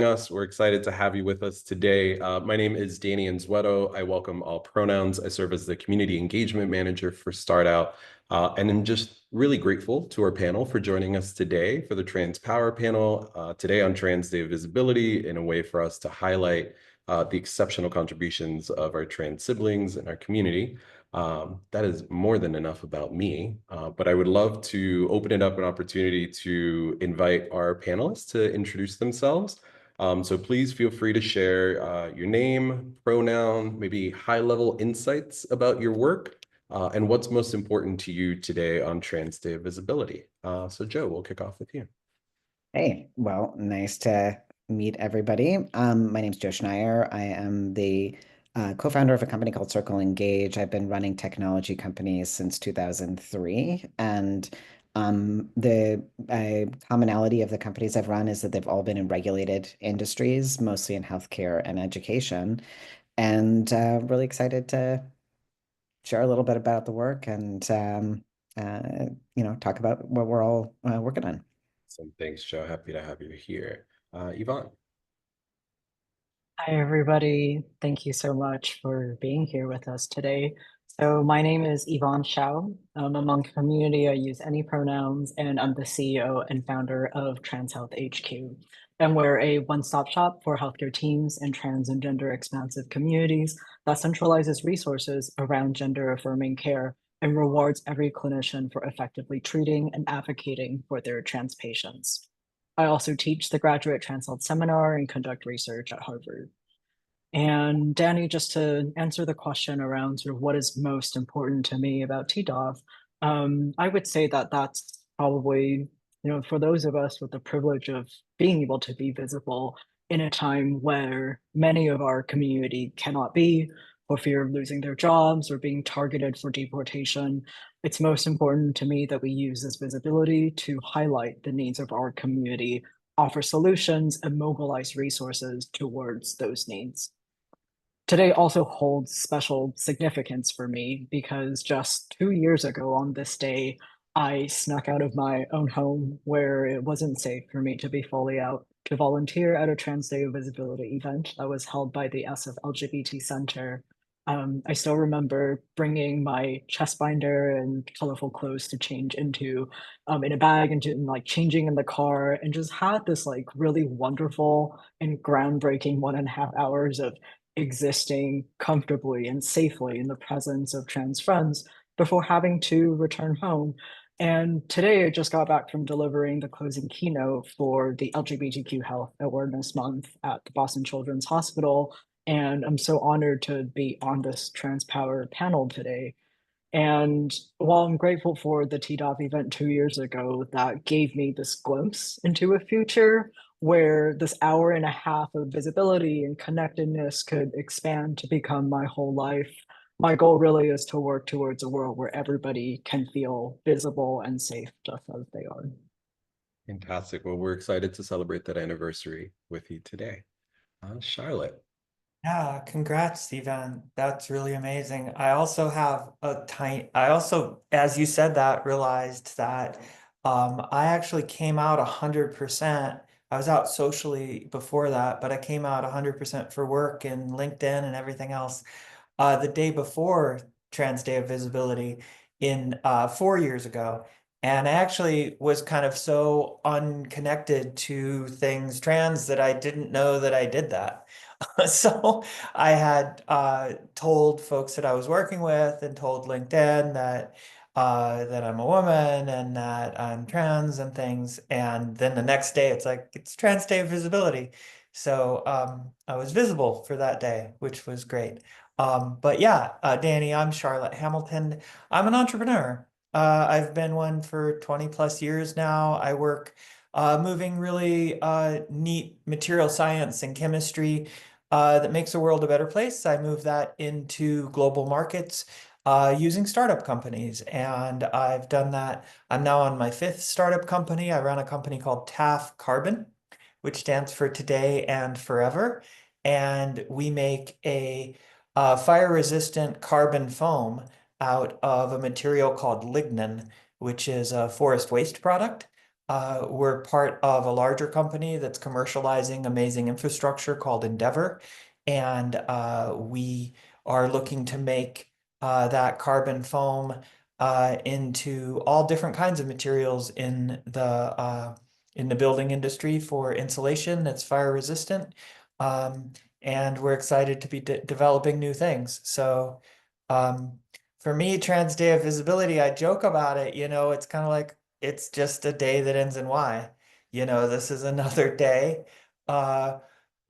us. We're excited to have you with us today. My name is Danny Anzueto. I welcome all pronouns. I serve as the community engagement manager for StartOut, and I'm just really grateful to our panel for joining us today for the Trans Power panel today on Trans Day of Visibility in a way for us to highlight the exceptional contributions of our trans siblings in our community. That is more than enough about me, but I would love to open it up an opportunity to invite our panelists to introduce themselves. So please feel free to share your name, pronoun, maybe high-level insights about your work, and what's most important to you today on Trans Day of Visibility. So Joe, we'll kick off with you. Hey, well, nice to meet everybody. My name's Joe Schneier. I am the co-founder of a company called Circle Engage. I've been running technology companies since 2003, and the commonality of the companies I've run is that they've all been in regulated industries, mostly in healthcare and education, and really excited to share a little bit about the work and talk about what we're all working on. So thanks, Joe. Happy to have you here. Yvonne. Hi, everybody. Thank you so much for being here with us today. So my name is Yvonne Shao. Among community, I use any pronouns, and I'm the CEO and founder of Trans Health HQ. And we're a one-stop shop for healthcare teams and trans and gender expansive communities that centralizes resources around gender-affirming care and rewards every clinician for effectively treating and advocating for their trans patients. I also teach the Graduate Trans Health Seminar and conduct research at Harvard. And Danny, just to answer the question around sort of what is most important to me about TDOF, I would say that that's probably, for those of us with the privilege of being able to be visible in a time where many of our community cannot be, for fear of losing their jobs or being targeted for deportation, it's most important to me that we use this visibility to highlight the needs of our community, offer solutions, and mobilize resources towards those needs. Today also holds special significance for me because just 2 years ago on this day, I snuck out of my own home where it wasn't safe for me to be fully out to volunteer at a Trans Day of Visibility event that was held by the SF LGBT Center. I still remember bringing my chest binder and colorful clothes to change into in a bag and like changing in the car and just had this like really wonderful and groundbreaking 1.5 hours of existing comfortably and safely in the presence of trans friends before having to return home. And today I just got back from delivering the closing keynote for the LGBTQ Health Awareness Month at the Boston Children's Hospital. And I'm so honored to be on this Trans Power panel today. And while I'm grateful for the TDOF event 2 years ago that gave me this glimpse into a future where this hour and a half of visibility and connectedness could expand to become my whole life, my goal really is to work towards a world where everybody can feel visible and safe just as they are. Fantastic. Well, we're excited to celebrate that anniversary with you today. Charlotte. Yeah, congrats, Stephen. That's really amazing. I also have I also, as you said that, realized that I actually came out 100%. I was out socially before that, but I came out 100% for work and LinkedIn and everything else the day before Trans Day of Visibility in 4 years ago. And I actually was kind of so unconnected to things trans that I didn't know that I did that. So I had told folks that I was working with and told LinkedIn that I'm a woman and that I'm trans and things. And then the next day it's like, it's Trans Day of Visibility. So I was visible for that day, which was great. But yeah, Danny, I'm Charlotte Hamilton. I'm an entrepreneur. I've been one for 20 plus years now. I work moving really neat material science and chemistry that makes the world a better place. I move that into global markets using startup companies. And I've done that. I'm now on my fifth startup company. I run a company called TAF Carbon, which stands for Today and Forever. And we make a fire-resistant carbon foam out of a material called lignin, which is a forest waste product. we're part of a larger company that's commercializing amazing infrastructure called Endeavor. And we are looking to make that carbon foam into all different kinds of materials in the building industry for insulation that's fire resistant. And we're excited to be developing new things. So for me, Trans Day of Visibility, I joke about it, it's kind of like it's just a day that ends in Y. This is another day. Uh,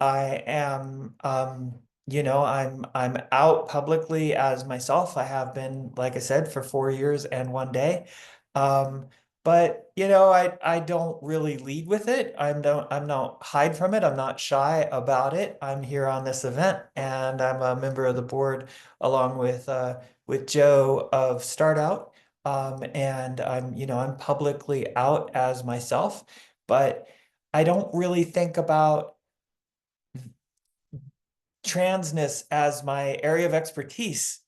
I am, I'm out publicly as myself. I have been, like I said, for 4 years and 1 day. But I don't really lead with it. I'm not hide from it. I'm not shy about it. I'm here on this event, and I'm a member of the board along with Joe of Start Out. And I'm publicly out as myself, but I don't really think about transness as my area of expertise.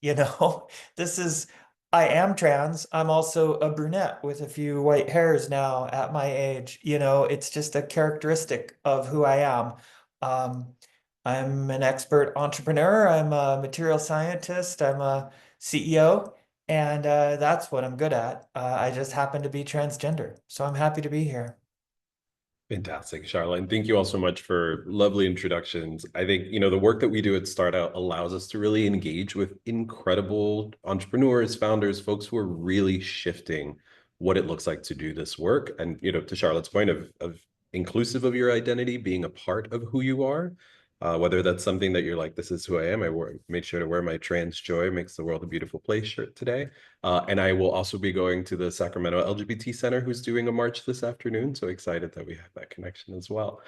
I am trans. I'm also a brunette with a few white hairs now at my age. It's just a characteristic of who I am. Um, I'm an expert entrepreneur. I'm a material scientist. I'm a CEO, and that's what I'm good at. I just happen to be transgender, so I'm happy to be here. Fantastic, Charlotte. Thank you all so much for lovely introductions. I think, the work that we do at Startout allows us to really engage with incredible entrepreneurs, founders, folks who are really shifting what it looks like to do this work. And, to Charlotte's point of inclusive of your identity, being a part of who you are, whether that's something that you're like, this is who I am. Made sure to wear my Trans Joy Makes the World a Beautiful Place shirt today. And I will also be going to the Sacramento LGBT Center, who's doing a march this afternoon. So excited that we have that connection as well.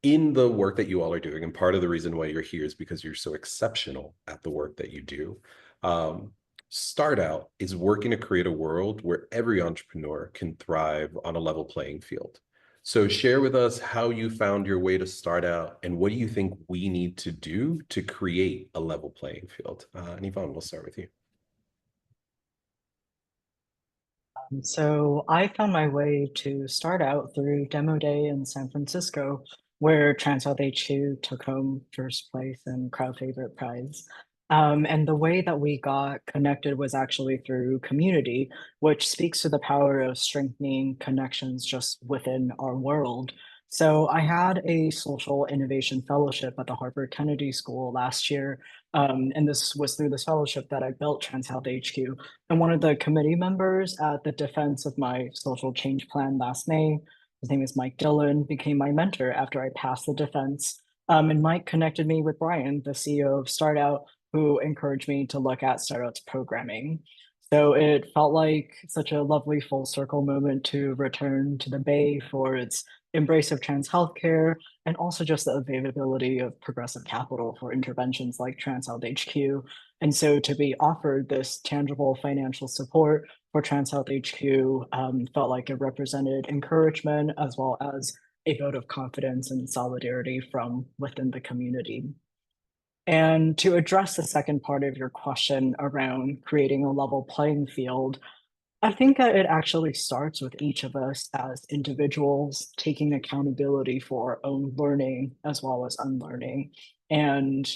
In the work that you all are doing, and part of the reason why you're here is because you're so exceptional at the work that you do. Start Out is working to create a world where every entrepreneur can thrive on a level playing field. So share with us how you found your way to Start Out, and what do you think we need to do to create a level playing field? And Yvonne, we'll start with you. So I found my way to Start Out through Demo Day in San Francisco, where Trans Health HQ took home first place and crowd favorite prize. And the way that we got connected was actually through community, which speaks to the power of strengthening connections just within our world. So I had a social innovation fellowship at the Harvard Kennedy School last year. And this was through this fellowship that I built Trans Health HQ. And one of the committee members at the defense of my social change plan last May, his name is Mike Dillon, became my mentor after I passed the defense. And Mike connected me with Brian, the CEO of Start Out, who encouraged me to look at Start Out's programming. So it felt like such a lovely full circle moment to return to the Bay for its embrace of trans healthcare, and also just the availability of progressive capital for interventions like Trans Health HQ. And so to be offered this tangible financial support for Trans Health HQ felt like it represented encouragement as well as a vote of confidence and solidarity from within the community. And to address the second part of your question around creating a level playing field, I think that it actually starts with each of us as individuals taking accountability for our own learning as well as unlearning, and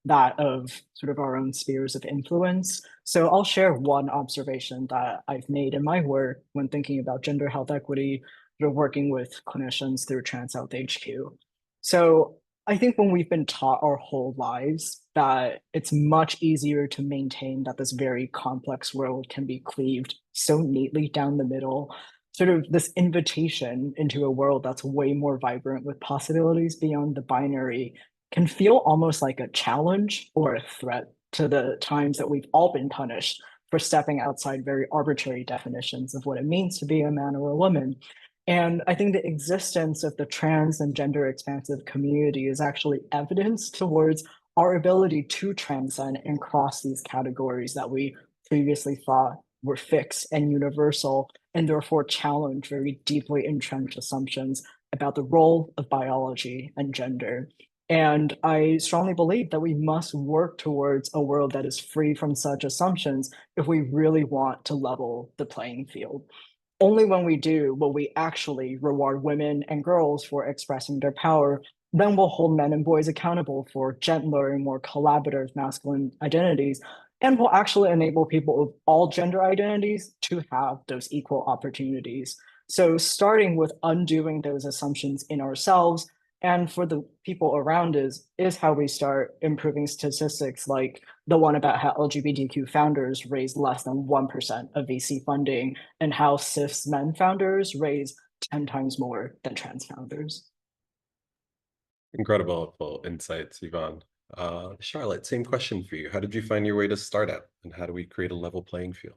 that of sort of our own spheres of influence. So I'll share one observation that I've made in my work when thinking about gender health equity, working with clinicians through Trans Health HQ. So I think when we've been taught our whole lives that it's much easier to maintain that this very complex world can be cleaved so neatly down the middle, sort of this invitation into a world that's way more vibrant with possibilities beyond the binary can feel almost like a challenge or a threat to the times that we've all been punished for stepping outside very arbitrary definitions of what it means to be a man or a woman. And I think the existence of the trans and gender expansive community is actually evidence towards our ability to transcend and cross these categories that we previously thought were fixed and universal, and therefore challenge very deeply entrenched assumptions about the role of biology and gender. And I strongly believe that we must work towards a world that is free from such assumptions if we really want to level the playing field. only when we do will we actually reward women and girls for expressing their power. Then we'll hold men and boys accountable for gentler and more collaborative masculine identities. And we'll actually enable people of all gender identities to have those equal opportunities. So, starting with undoing those assumptions in ourselves and for the people around us is how we start improving statistics like the one about how LGBTQ founders raise less than 1% of VC funding and how cis men founders raise 10 times more than trans founders. Incredible full insights, Yvonne. Charlotte, same question for you. How did you find your way to startup, and how do we create a level playing field?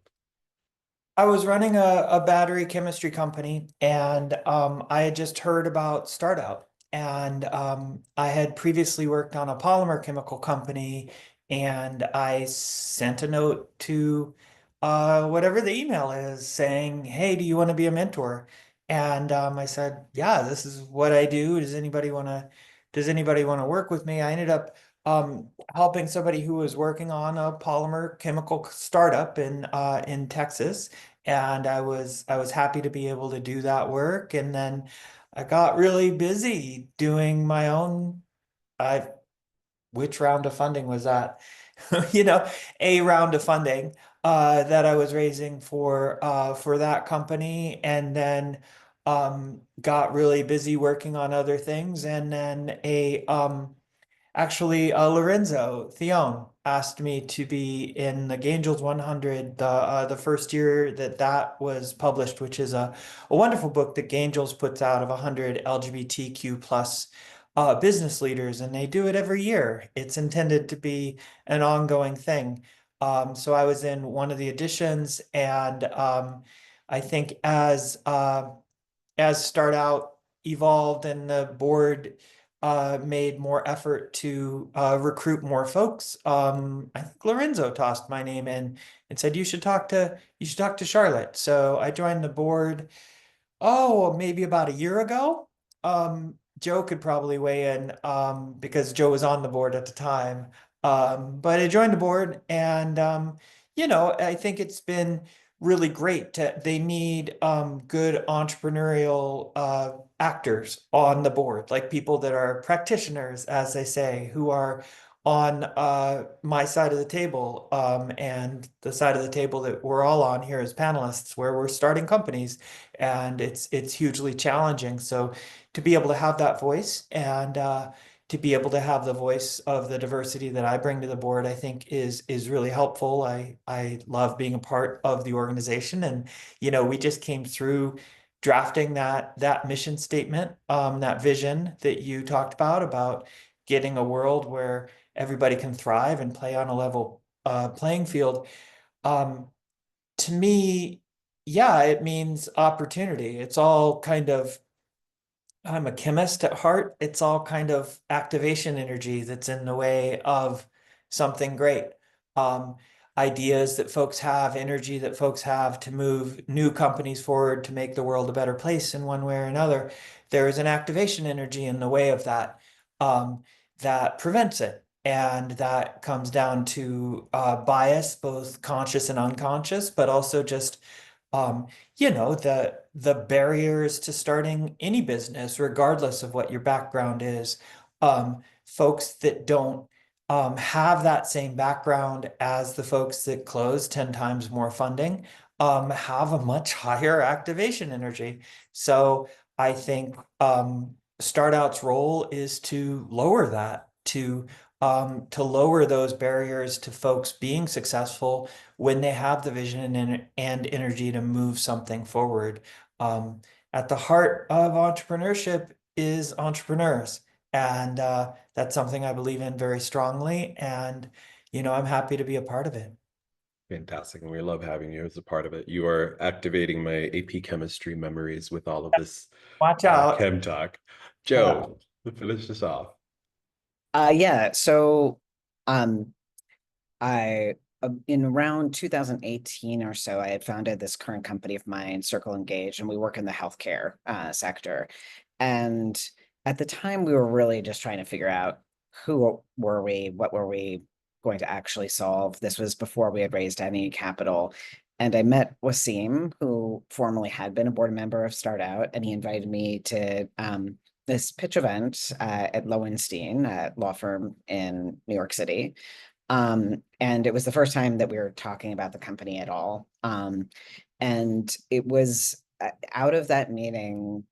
I was running a battery chemistry company, and I had just heard about startup. And I had previously worked on a polymer chemical company, and I sent a note to whatever the email is saying, "Hey, do you want to be a mentor?" And I said, "Yeah, this is what I do. Does anybody want to work with me?" I ended up helping somebody who was working on a polymer chemical startup in Texas, and I was happy to be able to do that work. And then I got really busy doing my own. I Which round of funding was that? You know, a round of funding that I was raising for that company, and then got really busy working on other things, and then actually, Lorenzo Theon asked me to be in the Angels 100 the first year that was published, which is a wonderful book that Angels puts out of 100 LGBTQ plus business leaders, and they do it every year. It's intended to be an ongoing thing. So I was in one of the editions, and I think as Start Out evolved and the board made more effort to recruit more folks, I think Lorenzo tossed my name in and said, you should talk to Charlotte. So I joined the board, maybe about a year ago. Joe could probably weigh in because Joe was on the board at the time. But I joined the board, and I think it's been really great. They need good entrepreneurial actors on the board, like people that are practitioners, as they say, who are on my side of the table, and the side of the table that we're all on here as panelists, where we're starting companies, and it's hugely challenging. So to be able to have that voice, and to be able to have the voice of the diversity that I bring to the board, I think is really helpful. I love being a part of the organization, and we just came through drafting that mission statement, that vision that you talked about getting a world where everybody can thrive and play on a level playing field. Um, to me, yeah, it means opportunity. It's all kind of, I'm a chemist at heart. It's all kind of activation energy that's in the way of something great. Um, Ideas that folks have, energy that folks have to move new companies forward, to make the world a better place in one way or another. There is an activation energy in the way of that, that prevents it. And that comes down to bias, both conscious and unconscious, but also just um, the barriers to starting any business, regardless of what your background is. Folks that don't have that same background as the folks that close 10 times more funding have a much higher activation energy. So I think Startout's role is to lower that, to lower those barriers to folks being successful when they have the vision and energy to move something forward. Um, at the heart of entrepreneurship is entrepreneurs. And that's something I believe in very strongly. And, I'm happy to be a part of it. Fantastic. And we love having you as a part of it. You are activating my AP chemistry memories with all of this Watch out. chem talk. Joe, to finish this off. Yeah. So, I in around 2018 or so, I had founded this current company of mine, Circle Engage, and we work in the healthcare sector. And at the time, we were really just trying to figure out who were we, what were we going to actually solve. This was before we had raised any capital. And I met Wasim, who formerly had been a board member of Start Out, and he invited me to this pitch event at Lowenstein, a law firm in New York City. And it was the first time that we were talking about the company at all. And it was out of that meeting,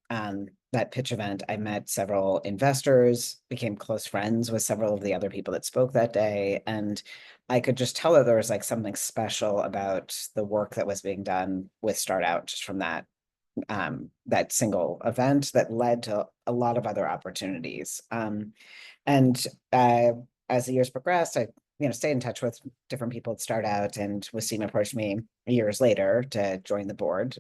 that pitch event, I met several investors, became close friends with several of the other people that spoke that day. And I could just tell that there was like something special about the work that was being done with Start Out just from that single event that led to a lot of other opportunities. And as the years progressed, I stayed in touch with different people at Start Out, and Wasim approached me years later to join the board,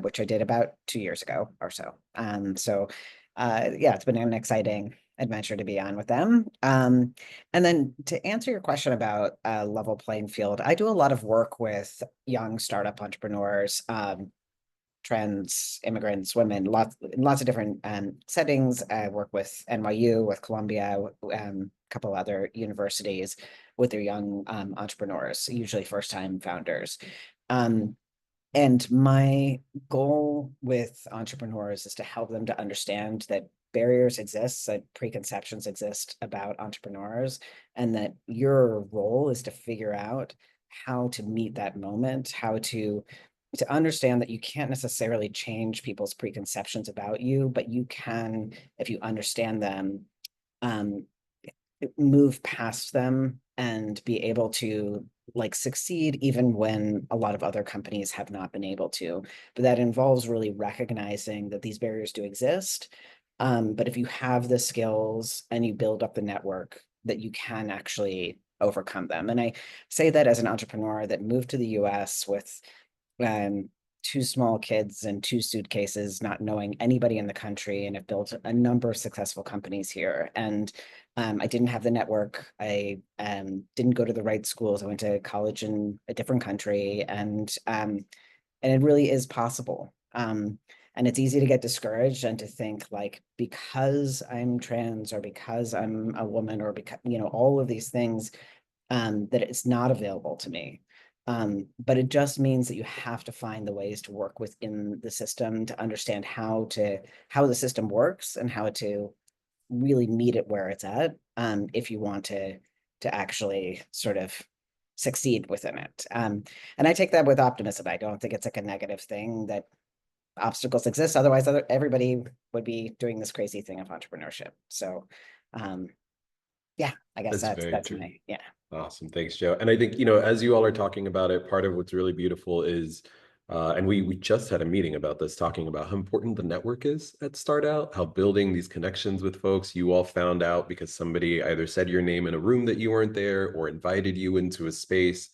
which I did about 2 years ago or so. Yeah, it's been an exciting adventure to be on with them. And then to answer your question about a level playing field, I do a lot of work with young startup entrepreneurs, trans immigrants, women, lots of different settings. I work with NYU, with Columbia, a couple other universities with their young entrepreneurs, usually first-time founders. And my goal with entrepreneurs is to help them to understand that barriers exist, that preconceptions exist about entrepreneurs, and that your role is to figure out how to meet that moment, how to understand that you can't necessarily change people's preconceptions about you, but you can, if you understand them, um, move past them and be able to like succeed even when a lot of other companies have not been able to. But that involves really recognizing that these barriers do exist. But if you have the skills and you build up the network, that you can actually overcome them. And I say that as an entrepreneur that moved to the US with two small kids and two suitcases, not knowing anybody in the country, and have built a number of successful companies here. And I didn't have the network. I didn't go to the right schools. I went to college in a different country, and it really is possible. And it's easy to get discouraged and to think like, because I'm trans or because I'm a woman or because, all of these things, that it's not available to me. But it just means that you have to find the ways to work within the system to understand how the system works and how to really meet it where it's at, if you want to actually sort of succeed within it. And I take that with optimism. I don't think it's like a negative thing that obstacles exist. Otherwise, everybody would be doing this crazy thing of entrepreneurship. So, yeah, I guess That's very that's true. yeah. Awesome. Thanks, Joe. And I think, as you all are talking about it, part of what's really beautiful is, and we just had a meeting about this, talking about how important the network is at Start Out, how building these connections with folks you all found out because somebody either said your name in a room that you weren't there or invited you into a space.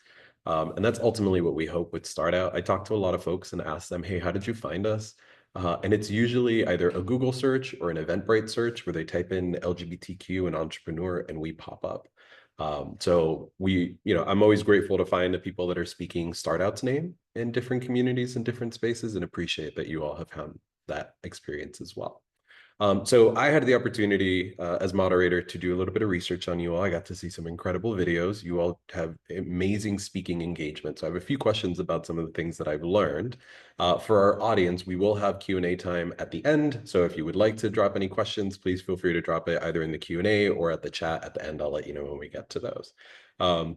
And that's ultimately what we hope with Start Out. I talked to a lot of folks and asked them, hey, how did you find us? And it's usually either a Google search or an Eventbrite search where they type in LGBTQ and entrepreneur and we pop up. So I'm always grateful to find the people that are speaking Start Out's name in different communities and different spaces, and appreciate that you all have found that experience as well. So I had the opportunity as moderator to do a little bit of research on you all. I got to see some incredible videos. You all have amazing speaking engagement. So I have a few questions about some of the things that I've learned. For our audience, we will have Q&A time at the end. So if you would like to drop any questions, please feel free to drop it either in the Q&A or at the chat at the end. I'll let you know when we get to those.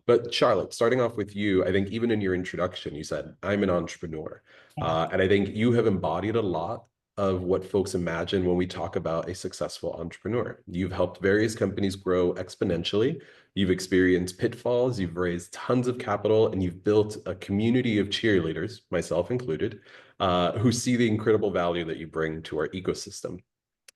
But Charlotte, starting off with you, I think even in your introduction, you said, I'm an entrepreneur. And I think you have embodied a lot of what folks imagine when we talk about a successful entrepreneur. You've helped various companies grow exponentially. You've experienced pitfalls, you've raised tons of capital, and you've built a community of cheerleaders, myself included, who see the incredible value that you bring to our ecosystem.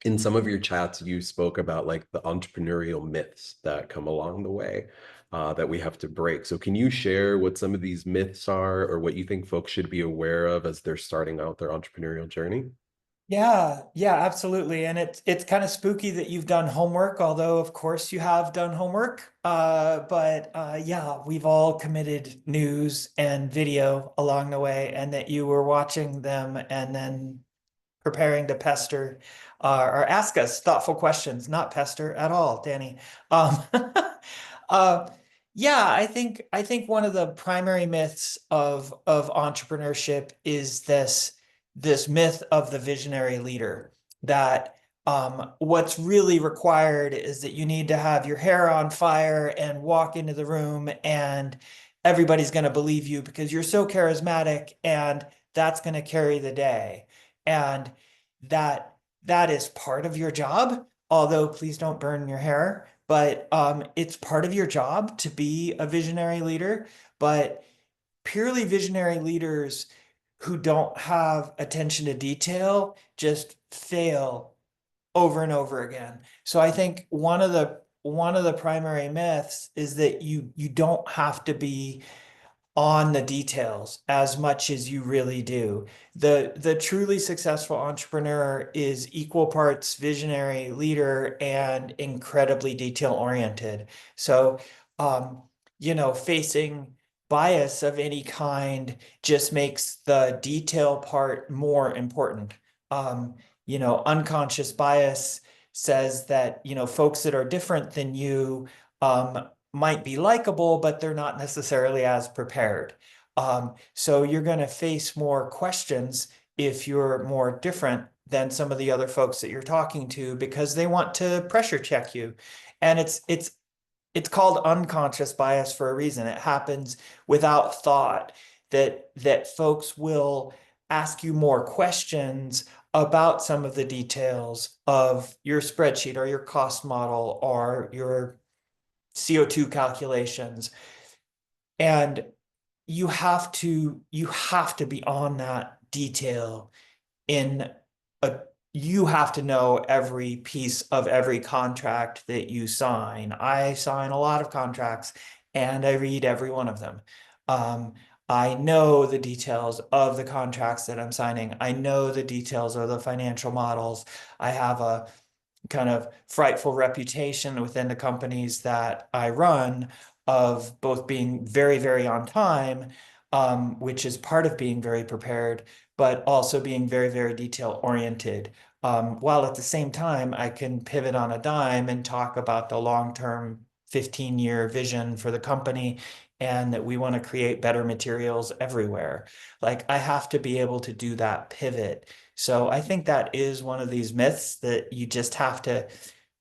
In some of your chats, you spoke about like the entrepreneurial myths that come along the way that we have to break. So can you share what some of these myths are, or what you think folks should be aware of as they're starting out their entrepreneurial journey? Yeah, absolutely. And it's kind of spooky that you've done homework, although of course you have done homework. But yeah, we've all committed news and video along the way, and that you were watching them and then preparing to pester or ask us thoughtful questions, not pester at all, Danny. Um, uh, Yeah, I think one of the primary myths of entrepreneurship is this myth of the visionary leader, that what's really required is that you need to have your hair on fire and walk into the room and everybody's going to believe you because you're so charismatic, and that's going to carry the day. And that is part of your job, although please don't burn your hair. But it's part of your job to be a visionary leader. But purely visionary leaders who don't have attention to detail just fail over and over again. So I think one of the primary myths is that you don't have to be on the details as much as you really do. The truly successful entrepreneur is equal parts visionary leader and incredibly detail oriented. So, um, facing bias of any kind just makes the detail part more important. Unconscious bias says that, folks that are different than you, might be likable, but they're not necessarily as prepared. So you're going to face more questions if you're more different than some of the other folks that you're talking to, because they want to pressure check you. And it's called unconscious bias for a reason. It happens without thought, that folks will ask you more questions about some of the details of your spreadsheet or your cost model or your CO2 calculations. And you have to be on that detail in a you have to know every piece of every contract that you sign. I sign a lot of contracts and I read every one of them. Um, I know the details of the contracts that I'm signing. I know the details of the financial models. I have a kind of frightful reputation within the companies that I run of both being very, very on time, which is part of being very prepared, but also being very, very detail oriented. While at the same time, I can pivot on a dime and talk about the long-term 15-year vision for the company and that we want to create better materials everywhere. Like, I have to be able to do that pivot. So I think that is one of these myths, that you just have to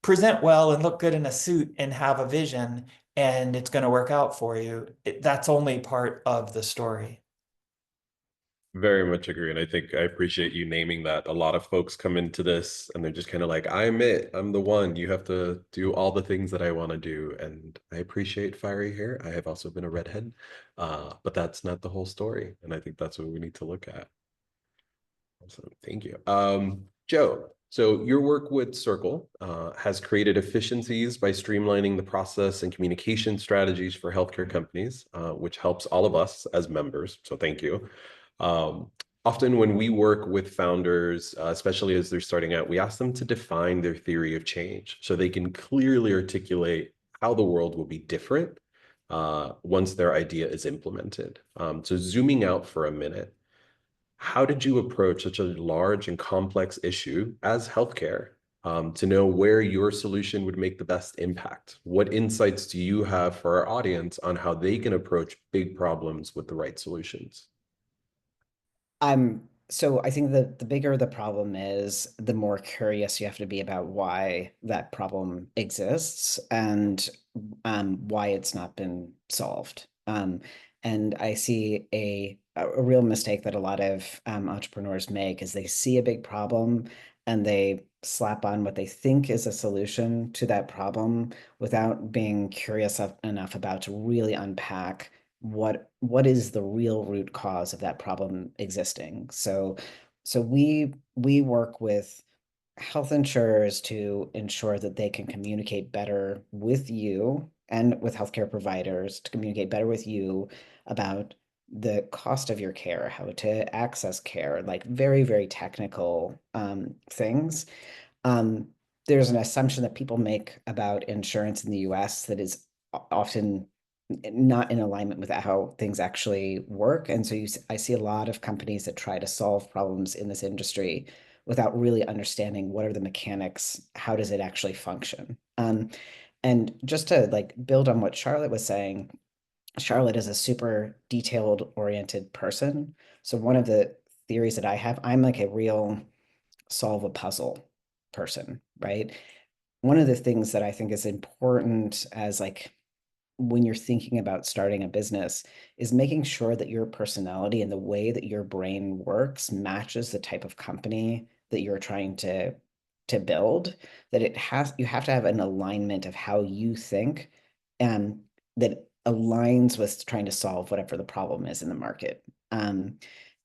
present well and look good in a suit and have a vision, and it's going to work out for you. That's only part of the story. Very much agree. And I think I appreciate you naming that. A lot of folks come into this and they're just kind of like, I'm it. I'm the one. You have to do all the things that I want to do. And I appreciate fiery hair. I have also been a redhead, but that's not the whole story. And I think that's what we need to look at. Awesome. Thank you. Joe, so your work with Circle has created efficiencies by streamlining the process and communication strategies for healthcare companies, which helps all of us as members. So thank you. Um, Often when we work with founders, especially as they're starting out, we ask them to define their theory of change so they can clearly articulate how the world will be different once their idea is implemented. So zooming out for a minute, how did you approach such a large and complex issue as healthcare to know where your solution would make the best impact? What insights do you have for our audience on how they can approach big problems with the right solutions? So I think the bigger the problem is, the more curious you have to be about why that problem exists and why it's not been solved. And I see a real mistake that a lot of entrepreneurs make is they see a big problem and they slap on what they think is a solution to that problem without being curious enough about to really unpack what is the real root cause of that problem existing. So we work with health insurers to ensure that they can communicate better with you, and with healthcare providers to communicate better with you about the cost of your care, how to access care, like very, very technical things. Um, there's an assumption that people make about insurance in the US that is often not in alignment with how things actually work. And so I see a lot of companies that try to solve problems in this industry without really understanding what are the mechanics, how does it actually function. And just to like build on what Charlotte was saying, Charlotte is a super detailed oriented person. So one of the theories that I have, I'm like a real solve a puzzle person, right? One of the things that I think is important as like when you're thinking about starting a business is making sure that your personality and the way that your brain works matches the type of company that you're trying to build, that you have to have an alignment of how you think and that aligns with trying to solve whatever the problem is in the market.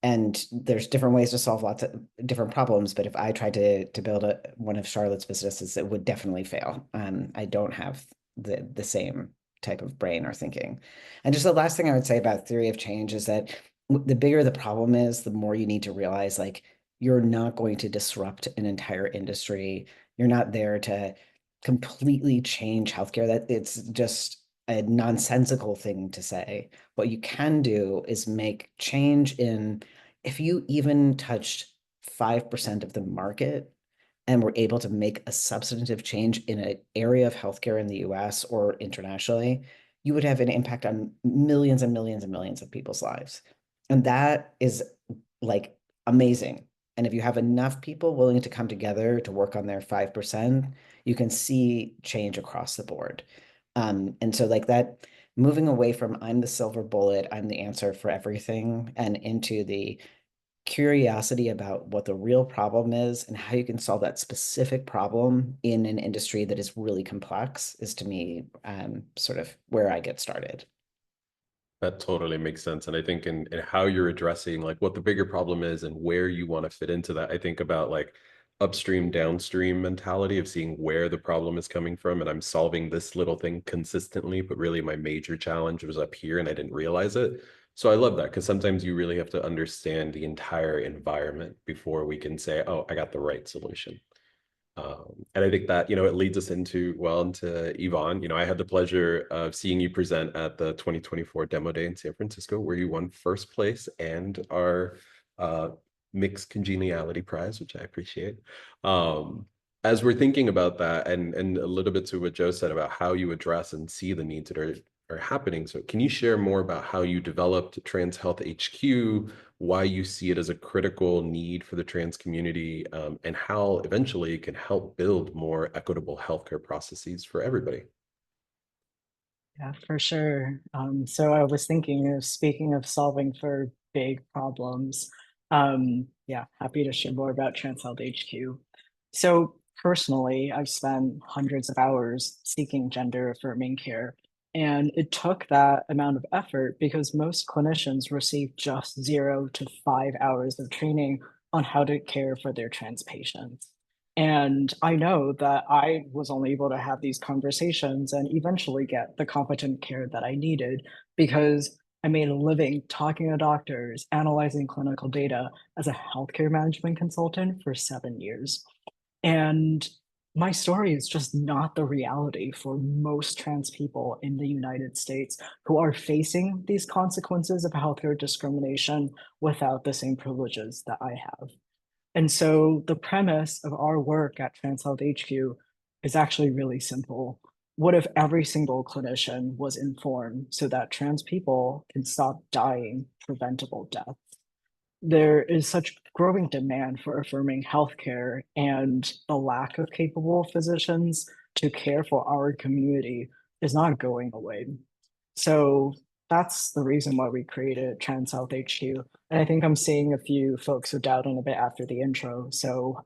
And there's different ways to solve lots of different problems, but if I tried to build one of Charlotte's businesses, it would definitely fail. I don't have the same type of brain or thinking. And just the last thing I would say about theory of change is that the bigger the problem is, the more you need to realize like you're not going to disrupt an entire industry. You're not there to completely change healthcare. That it's just a nonsensical thing to say. What you can do is make change in, if you even touched 5% of the market and were able to make a substantive change in an area of healthcare in the US or internationally, you would have an impact on millions and millions and millions of people's lives. And that is like amazing. And if you have enough people willing to come together to work on their 5%, you can see change across the board. And so like that, moving away from I'm the silver bullet, I'm the answer for everything, and into the curiosity about what the real problem is and how you can solve that specific problem in an industry that is really complex is to me sort of where I get started. That totally makes sense. And I think in how you're addressing like what the bigger problem is and where you want to fit into that, I think about like upstream, downstream mentality of seeing where the problem is coming from. And I'm solving this little thing consistently, but really my major challenge was up here and I didn't realize it. So I love that because sometimes you really have to understand the entire environment before we can say, oh, I got the right solution. And I think that, it leads us into Yvonne. I had the pleasure of seeing you present at the 2024 Demo Day in San Francisco, where you won first place and our Mixed Congeniality Prize, which I appreciate. As we're thinking about that and a little bit to what Joe said about how you address and see the needs that are happening. So can you share more about how you developed Trans Health HQ, why you see it as a critical need for the trans community, and how eventually it can help build more equitable healthcare processes for everybody? Yeah, for sure. So I was thinking of speaking of solving for big problems. Yeah, happy to share more about Trans Health HQ. So personally, I've spent hundreds of hours seeking gender affirming care, and it took that amount of effort because most clinicians receive just 0 to 5 hours of training on how to care for their trans patients. And I know that I was only able to have these conversations and eventually get the competent care that I needed because I made a living talking to doctors, analyzing clinical data as a healthcare management consultant for 7 years. And my story is just not the reality for most trans people in the United States who are facing these consequences of healthcare discrimination without the same privileges that I have. And so the premise of our work at Trans Health HQ is actually really simple. What if every single clinician was informed so that trans people can stop dying preventable death? There is such growing demand for affirming healthcare, and the lack of capable physicians to care for our community is not going away. So that's the reason why we created Trans Health HQ. And I think I'm seeing a few folks who doubt in a bit after the intro. So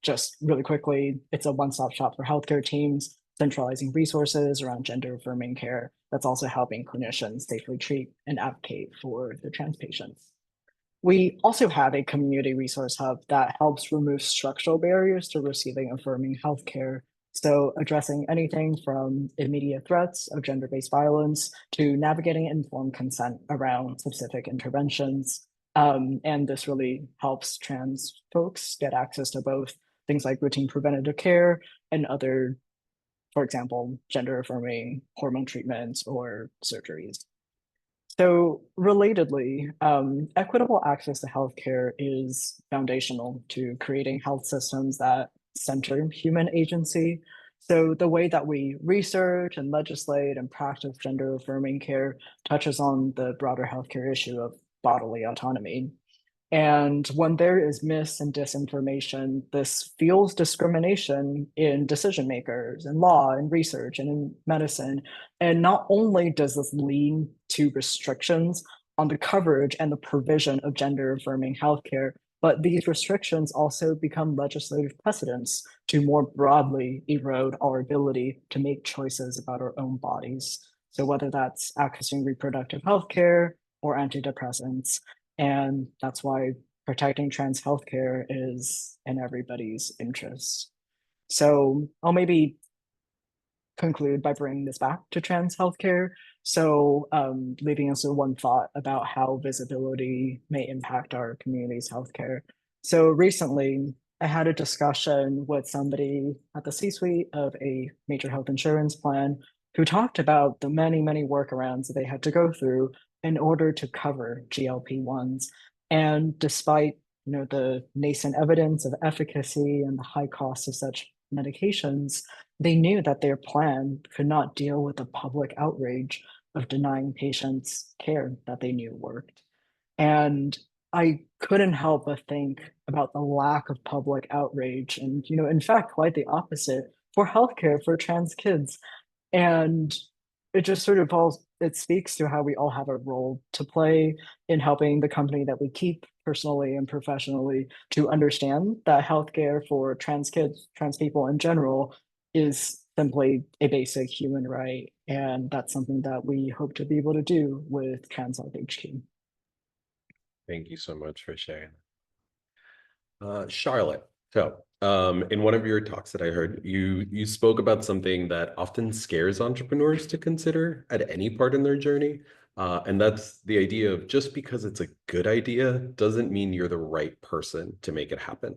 just really quickly, it's a one-stop shop for healthcare teams, centralizing resources around gender affirming care that's also helping clinicians safely treat and advocate for their trans patients. We also have a community resource hub that helps remove structural barriers to receiving affirming healthcare. So addressing anything from immediate threats of gender-based violence to navigating informed consent around specific interventions. And this really helps trans folks get access to both things like routine preventative care and other, for example, gender affirming hormone treatments or surgeries. So, relatedly, equitable access to healthcare is foundational to creating health systems that center human agency. So the way that we research and legislate and practice gender affirming care touches on the broader healthcare issue of bodily autonomy. And when there is mis and disinformation, this fuels discrimination in decision makers, in law, in research, and in medicine. And not only does this lead to restrictions on the coverage and the provision of gender affirming healthcare, but these restrictions also become legislative precedents to more broadly erode our ability to make choices about our own bodies. So whether that's accessing reproductive healthcare or antidepressants. And that's why protecting trans healthcare is in everybody's interest. So I'll maybe conclude by bringing this back to trans healthcare. So leaving us with one thought about how visibility may impact our community's healthcare. So recently, I had a discussion with somebody at the C-suite of a major health insurance plan who talked about the many, many workarounds that they had to go through in order to cover GLP-1s. And despite the nascent evidence of efficacy and the high cost of such medications, they knew that their plan could not deal with the public outrage of denying patients care that they knew worked. And I couldn't help but think about the lack of public outrage and, in fact, quite the opposite for healthcare for trans kids. And it just sort of it speaks to how we all have a role to play in helping the company that we keep personally and professionally to understand that healthcare for trans kids, trans people in general, is simply a basic human right. And that's something that we hope to be able to do with Trans Health HQ. Thank you so much for sharing. Charlotte, so in one of your talks that I heard, you spoke about something that often scares entrepreneurs to consider at any part in their journey. And that's the idea of just because it's a good idea doesn't mean you're the right person to make it happen.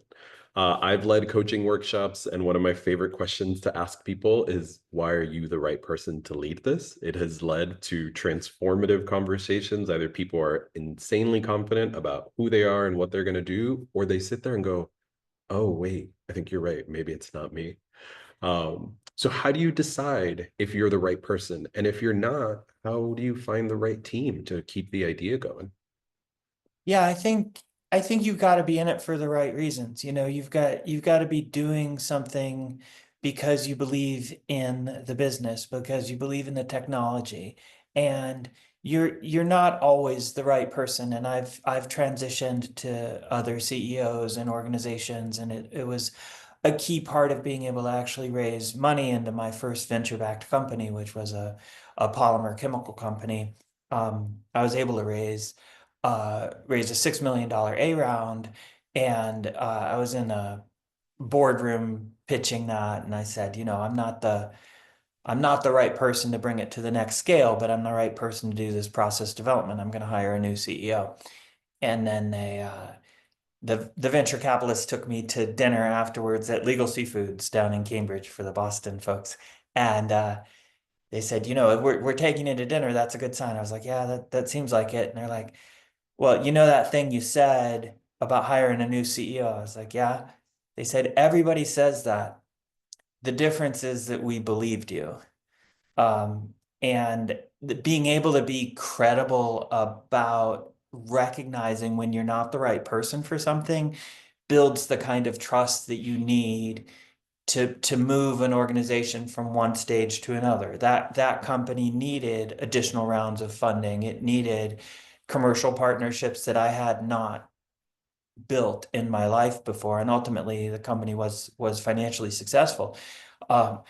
I've led coaching workshops, and one of my favorite questions to ask people is, why are you the right person to lead this? It has led to transformative conversations. Either people are insanely confident about who they are and what they're going to do, or they sit there and go, oh, wait, I think you're right. Maybe it's not me. So how do you decide if you're the right person? And if you're not, how do you find the right team to keep the idea going? Yeah, I think you've got to be in it for the right reasons. You've got to be doing something because you believe in the business, because you believe in the technology, and you're not always the right person. And I've transitioned to other CEOs and organizations, and it was a key part of being able to actually raise money into my first venture-backed company, which was a polymer chemical company. I was able to raise a $6 million A round. And I was in a boardroom pitching that. And I said, I'm not the right person to bring it to the next scale, but I'm the right person to do this process development. I'm going to hire a new CEO. And then the venture capitalists took me to dinner afterwards at Legal Seafoods down in Cambridge for the Boston folks. And they said, we're taking you to dinner. That's a good sign. I was like, yeah, that seems like it. And they're like, well, that thing you said about hiring a new CEO? I was like, yeah. They said, everybody says that. The difference is that we believed you. And being able to be credible about recognizing when you're not the right person for something builds the kind of trust that you need to move an organization from one stage to another. That company needed additional rounds of funding. It needed commercial partnerships that I had not built in my life before, and ultimately the company was financially successful. So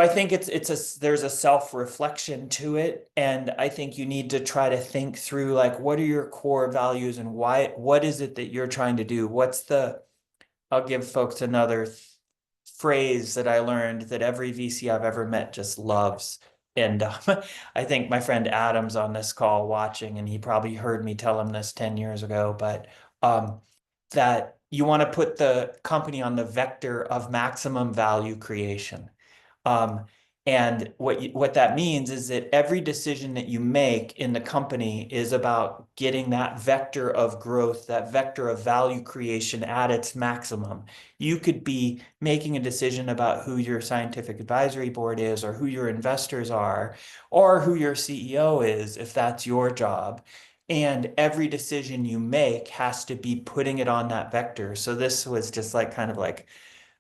I think there's a self-reflection to it, and I think you need to try to think through, like, what are your core values and what is it that you're trying to do? I'll give folks another phrase that I learned that every VC I've ever met just loves. And I think my friend Adam's on this call watching, and he probably heard me tell him this 10 years ago, but that you want to put the company on the vector of maximum value creation. And what that means is that every decision that you make in the company is about getting that vector of growth, that vector of value creation at its maximum. You could be making a decision about who your scientific advisory board is, or who your investors are, or who your CEO is, if that's your job. And every decision you make has to be putting it on that vector. So this was just like kind of like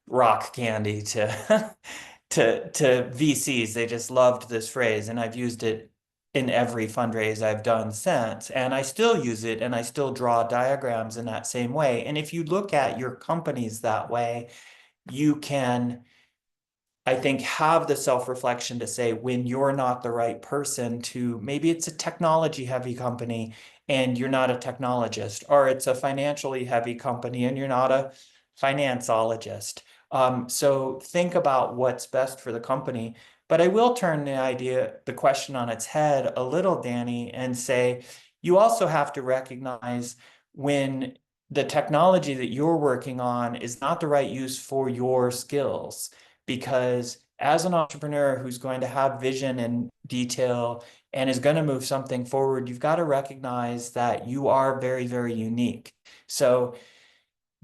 rock candy to to VCs. They just loved this phrase, and I've used it in every fundraise I've done since, and I still use it, and I still draw diagrams in that same way. And if you look at your companies that way, you can, I think, have the self-reflection to say when you're not the right person to, maybe it's a technology heavy company and you're not a technologist, or it's a financially heavy company and you're not a financeologist. So think about what's best for the company. But I will turn the question on its head a little, Danny, and say you also have to recognize when the technology that you're working on is not the right use for your skills. Because as an entrepreneur who's going to have vision and detail and is going to move something forward, you've got to recognize that you are very, very unique. So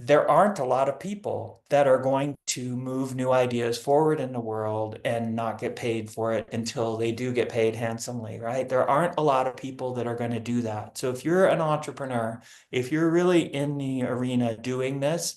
there aren't a lot of people that are going to move new ideas forward in the world and not get paid for it until they do get paid handsomely, right? There aren't a lot of people that are going to do that. So if you're an entrepreneur, if you're really in the arena doing this,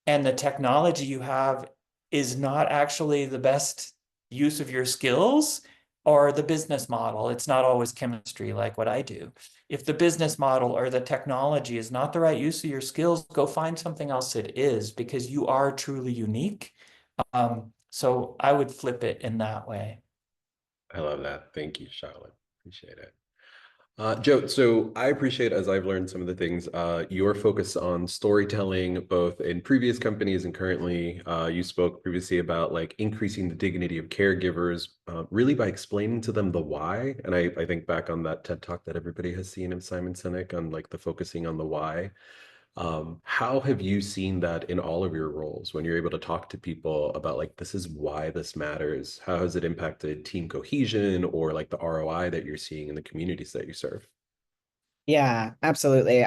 and the technology you have is not actually the best use of your skills or the business model. It's not always chemistry like what I do. If the business model or the technology is not the right use of your skills, go find something else that is, because you are truly unique. So I would flip it in that way. I love that. Thank you, Charlotte. Appreciate it. Joe, so I appreciate, as I've learned some of the things, your focus on storytelling, both in previous companies and currently. You spoke previously about like increasing the dignity of caregivers, really by explaining to them the why. And I think back on that TED Talk that everybody has seen of Simon Sinek on like the focusing on the why. How have you seen that in all of your roles when you're able to talk to people about like, this is why this matters? How has it impacted team cohesion or like the ROI that you're seeing in the communities that you serve? Yeah, absolutely.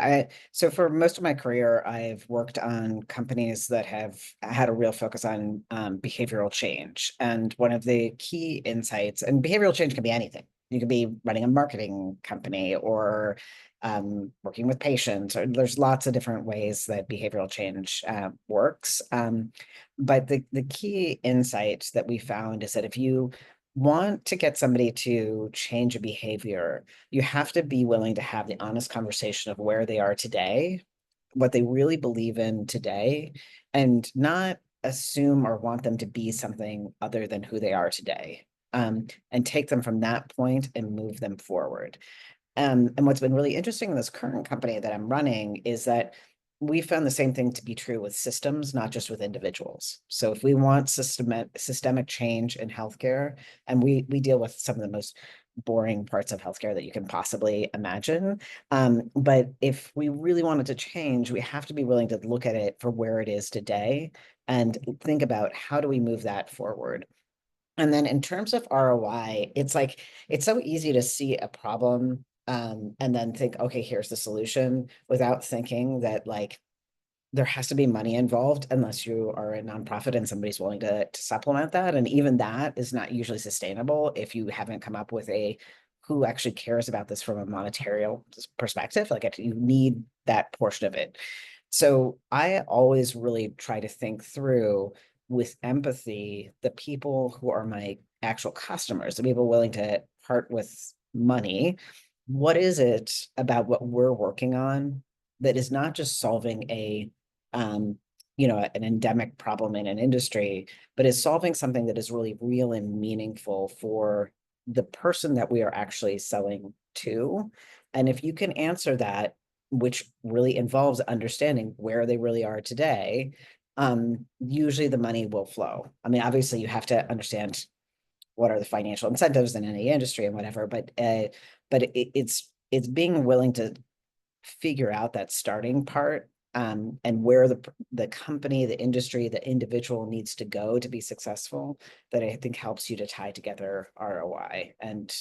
So for most of my career, I've worked on companies that have had a real focus on behavioral change. And one of the key insights, and behavioral change can be anything. You could be running a marketing company or working with patients, or there's lots of different ways that behavioral change works. But the key insight that we found is that if you want to get somebody to change a behavior, you have to be willing to have the honest conversation of where they are today, what they really believe in today, and not assume or want them to be something other than who they are today. And take them from that point and move them forward. And what's been really interesting in this current company that I'm running is that we found the same thing to be true with systems, not just with individuals. So if we want systemic change in healthcare, and we deal with some of the most boring parts of healthcare that you can possibly imagine. But if we really wanted to change, we have to be willing to look at it for where it is today and think about how do we move that forward. And then in terms of ROI, it's like, it's so easy to see a problem and then think, okay, here's the solution, without thinking that like there has to be money involved unless you are a nonprofit and somebody's willing to supplement that. And even that is not usually sustainable if you haven't come up with a who actually cares about this from a monetary perspective. Like you need that portion of it. So I always really try to think through with empathy the people who are my actual customers, the people willing to part with money. What is it about what we're working on that is not just solving um, an endemic problem in an industry, but is solving something that is really real and meaningful for the person that we are actually selling to? And if you can answer that, which really involves understanding where they really are today, usually the money will flow. I mean, obviously you have to understand what are the financial incentives in any industry and whatever, but it's being willing to figure out that starting part and where the company, the industry, the individual needs to go to be successful, that I think helps you to tie together ROI and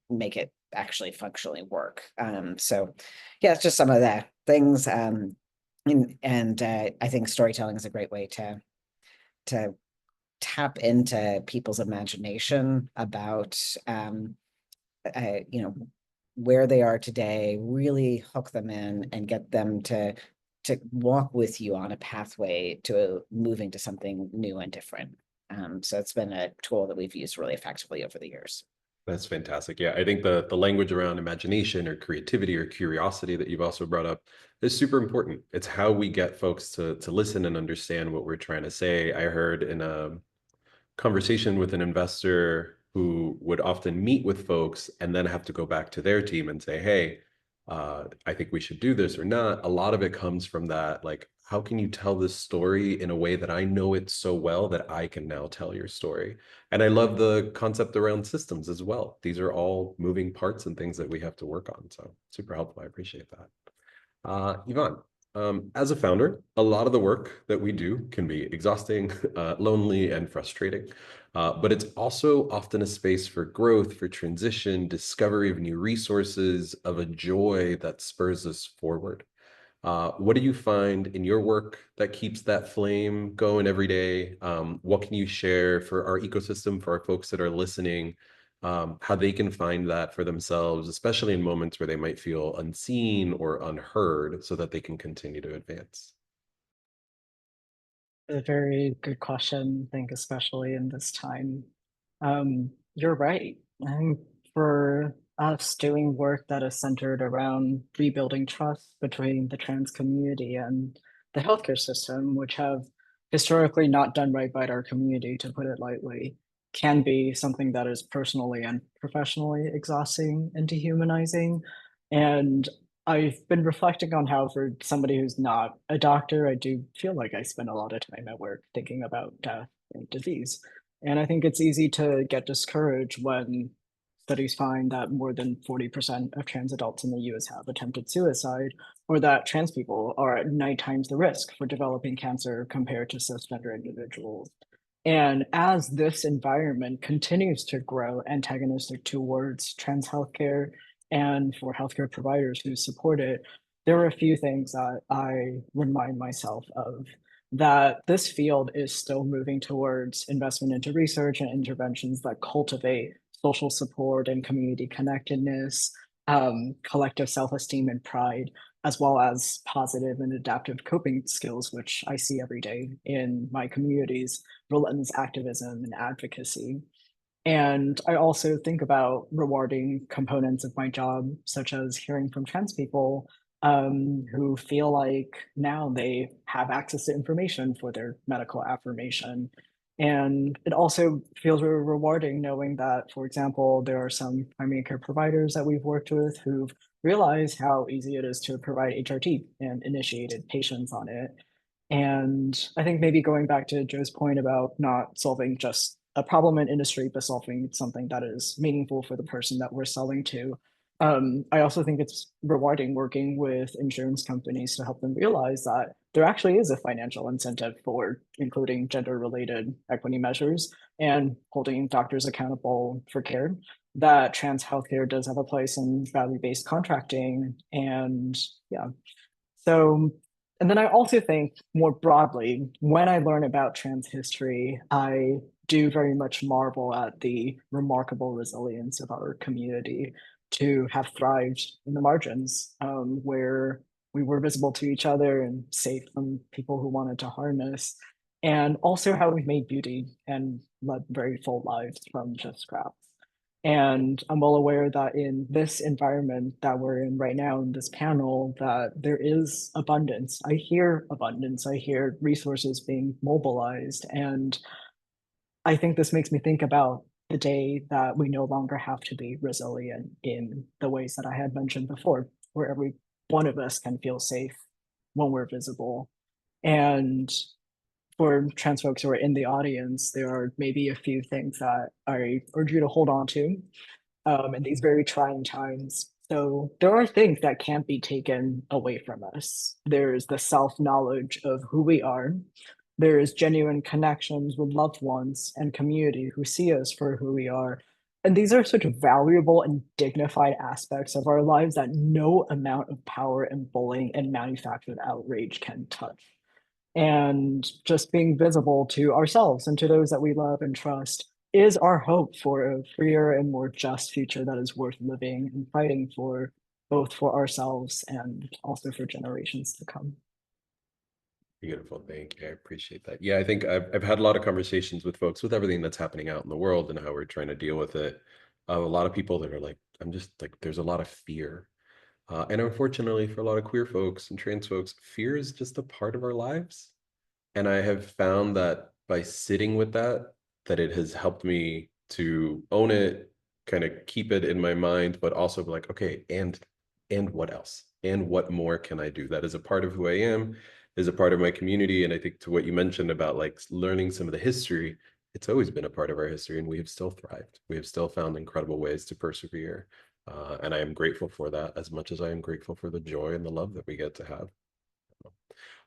make it actually functionally work. So yeah, it's just some of the things. And I think storytelling is a great way to tap into people's imagination about where they are today, really hook them in and get them to walk with you on a pathway to moving to something new and different. So it's been a tool that we've used really effectively over the years. That's fantastic. Yeah, I think the language around imagination or creativity or curiosity that you've also brought up is super important. It's how we get folks to listen and understand what we're trying to say. I heard in a conversation with an investor who would often meet with folks and then have to go back to their team and say, hey, I think we should do this or not. A lot of it comes from that, like, how can you tell this story in a way that I know it so well that I can now tell your story? And I love the concept around systems as well. These are all moving parts and things that we have to work on. So super helpful. I appreciate that. Yvonne, as a founder, a lot of the work that we do can be exhausting, lonely, and frustrating. But it's also often a space for growth, for transition, discovery of new resources, of a joy that spurs us forward. What do you find in your work that keeps that flame going every day? What can you share for our ecosystem, for our folks that are listening, how they can find that for themselves, especially in moments where they might feel unseen or unheard, so that they can continue to advance? A very good question, I think, especially in this time. You're right. I think for us doing work that is centered around rebuilding trust between the trans community and the healthcare system, which have historically not done right by our community, to put it lightly, can be something that is personally and professionally exhausting and dehumanizing. And I've been reflecting on how, for somebody who's not a doctor, I do feel like I spend a lot of time at work thinking about death and disease. And I think it's easy to get discouraged when studies find that more than 40% of trans adults in the US have attempted suicide, or that trans people are at 9 times the risk for developing cancer compared to cisgender individuals. And as this environment continues to grow antagonistic towards trans healthcare and for healthcare providers who support it, there are a few things that I remind myself of. That this field is still moving towards investment into research and interventions that cultivate social support and community connectedness, collective self-esteem and pride, as well as positive and adaptive coping skills, which I see every day in my communities, relentless activism and advocacy. And I also think about rewarding components of my job, such as hearing from trans people who feel like now they have access to information for their medical affirmation. And it also feels really rewarding knowing that, for example, there are some primary care providers that we've worked with who've realized how easy it is to provide HRT and initiated patients on it. And I think maybe going back to Joe's point about not solving just a problem in industry, but solving something that is meaningful for the person that we're selling to. I also think it's rewarding working with insurance companies to help them realize that there actually is a financial incentive for including gender-related equity measures and holding doctors accountable for care, that trans healthcare does have a place in value-based contracting. And yeah, so, and then I also think more broadly, when I learn about trans history, I do very much marvel at the remarkable resilience of our community to have thrived in the margins, where we were visible to each other and safe from people who wanted to harm us, and also how we've made beauty and led very full lives from just scraps. And I'm well aware that in this environment that we're in right now in this panel, that there is abundance. I hear abundance. I hear resources being mobilized. And I think this makes me think about the day that we no longer have to be resilient in the ways that I had mentioned before, where every one of us can feel safe when we're visible. And for trans folks who are in the audience, there are maybe a few things that I urge you to hold on to in these very trying times. So there are things that can't be taken away from us. There's the self-knowledge of who we are. There's genuine connections with loved ones and community who see us for who we are. And these are such valuable and dignified aspects of our lives that no amount of power and bullying and manufactured outrage can touch. And just being visible to ourselves and to those that we love and trust is our hope for a freer and more just future that is worth living and fighting for, both for ourselves and also for generations to come. Beautiful. Thank you. I appreciate that. Yeah, I think I've had a lot of conversations with folks with everything that's happening out in the world and how we're trying to deal with it. A lot of people that are like, I'm just like, there's a lot of fear. And unfortunately, for a lot of queer folks and trans folks, fear is just a part of our lives. And I have found that by sitting with that, that it has helped me to own it, kind of keep it in my mind, but also be like, okay, and what else? And what more can I do? That is a part of who I am, is a part of my community. And I think to what you mentioned about like learning some of the history, it's always been a part of our history, and we have still thrived. We have still found incredible ways to persevere. And I am grateful for that as much as I am grateful for the joy and the love that we get to have.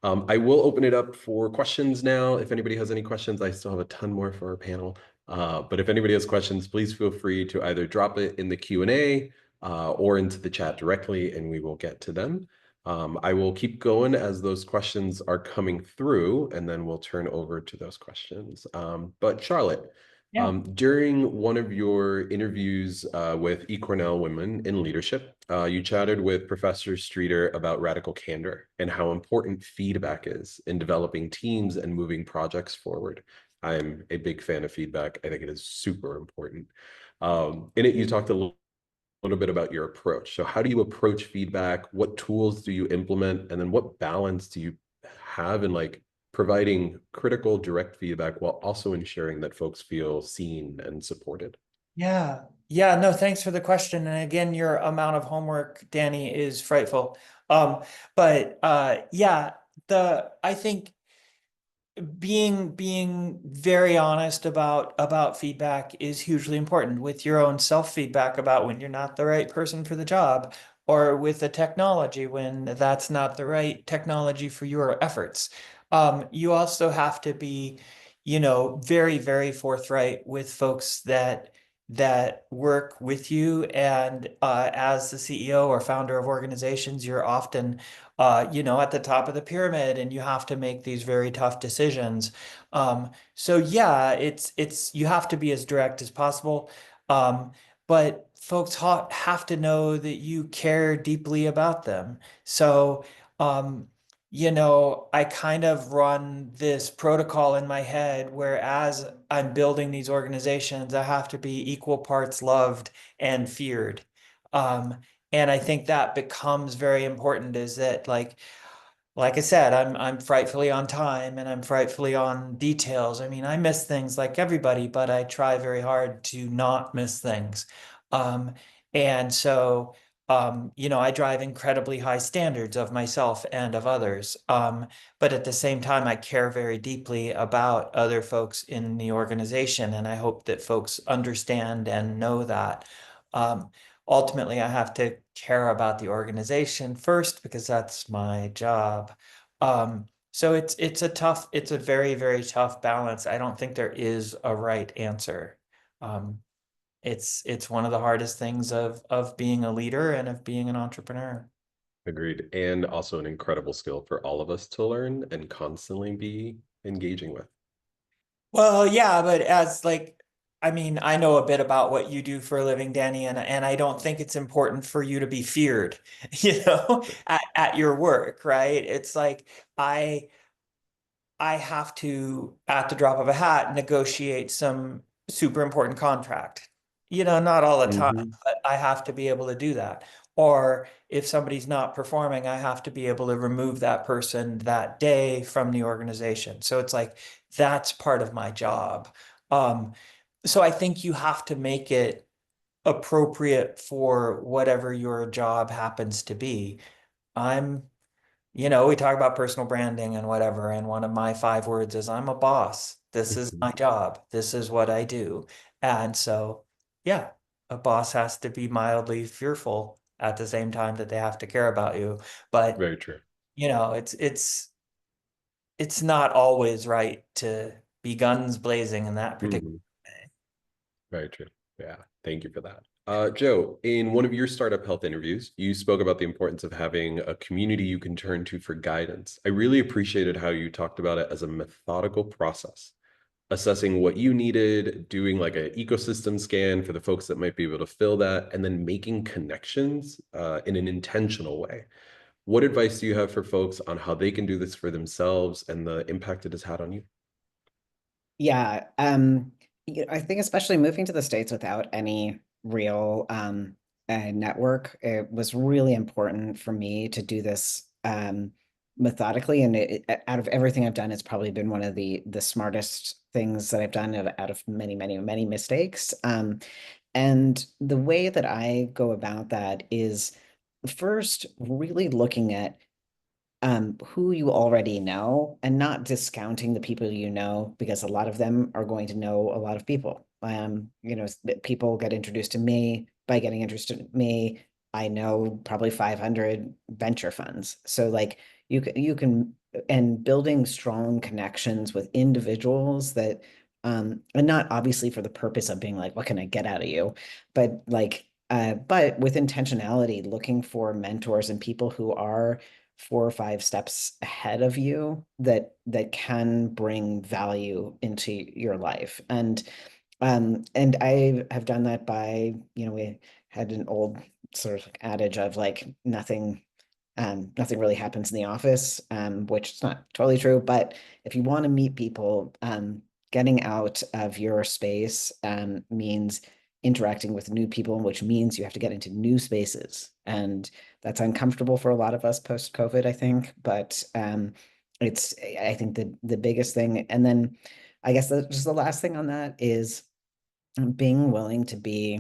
I will open it up for questions now. If anybody has any questions, I still have a ton more for our panel. But if anybody has questions, please feel free to either drop it in the Q&A or into the chat directly, and we will get to them. I will keep going as those questions are coming through, and then we'll turn over to those questions. But Charlotte, Yeah. during one of your interviews with eCornell Women in Leadership, you chatted with Professor Streeter about radical candor and how important feedback is in developing teams and moving projects forward. I'm a big fan of feedback. I think it is super important. In it, you talked a little bit about your approach. So how do you approach feedback? What tools do you implement? And then what balance do you have in like providing critical, direct feedback while also ensuring that folks feel seen and supported? Yeah. Yeah, no, thanks for the question. And again, your amount of homework, Danny, is frightful. Yeah, I think being very honest about feedback is hugely important, with your own self-feedback about when you're not the right person for the job, or with the technology when that's not the right technology for your efforts. You also have to be, very, very forthright with folks that work with you. And as the CEO or founder of organizations, you're often at the top of the pyramid, and you have to make these very tough decisions. So yeah, it's you have to be as direct as possible. But folks have to know that you care deeply about them. So, I kind of run this protocol in my head where, as I'm building these organizations, I have to be equal parts loved and feared. Um, and I think that becomes very important, is that like I said, I'm frightfully on time, and I'm frightfully on details. I mean, I miss things like everybody, but I try very hard to not miss things. Um, and so, I drive incredibly high standards of myself and of others. But at the same time, I care very deeply about other folks in the organization, and I hope that folks understand and know that. Ultimately, I have to care about the organization first, because that's my job. So it's a very, very tough balance. I don't think there is a right answer. Um, it's one of the hardest things of being a leader and of being an entrepreneur. Agreed. And also an incredible skill for all of us to learn and constantly be engaging with. Well, yeah, but I mean, I know a bit about what you do for a living, Danny, and I don't think it's important for you to be feared, at your work, right? It's like I have to, at the drop of a hat, negotiate some super important contract. Not all the time, Mhm. but I have to be able to do that. Or if somebody's not performing, I have to be able to remove that person that day from the organization. So it's like, that's part of my job. So I think you have to make it appropriate for whatever your job happens to be. I'm we talk about personal branding and whatever, and one of my 5 words is, I'm a boss. This is my job. This is what I do. And so, yeah, a boss has to be mildly fearful at the same time that they have to care about you. But, Very true. you know, it's not always right to be guns blazing in that particular Mhm. way. Very true. Yeah, thank you for that. Joe, in one of your startup health interviews, you spoke about the importance of having a community you can turn to for guidance. I really appreciated how you talked about it as a methodical process, assessing what you needed, doing like an ecosystem scan for the folks that might be able to fill that, and then making connections in an intentional way. What advice do you have for folks on how they can do this for themselves and the impact it has had on you? Yeah, I think especially moving to the States without any real network, it was really important for me to do this methodically. And out of everything I've done, it's probably been one of the smartest things that I've done out of many, many, many mistakes. And the way that I go about that is first really looking at who you already know and not discounting the people you know, because a lot of them are going to know a lot of people. People get introduced to me by getting introduced to me. I know probably 500 venture funds. So like you can and building strong connections with individuals that and not obviously for the purpose of being like, what can I get out of you? But with intentionality, looking for mentors and people who are 4 or 5 steps ahead of you that can bring value into your life. And I have done that by, we had an old sort of adage of like nothing really happens in the office, which is not totally true, but if you want to meet people, getting out of your space means interacting with new people, which means you have to get into new spaces. And that's uncomfortable for a lot of us post-COVID, I think. But it's, I think, the biggest thing. And then I guess just the last thing on that is being willing to be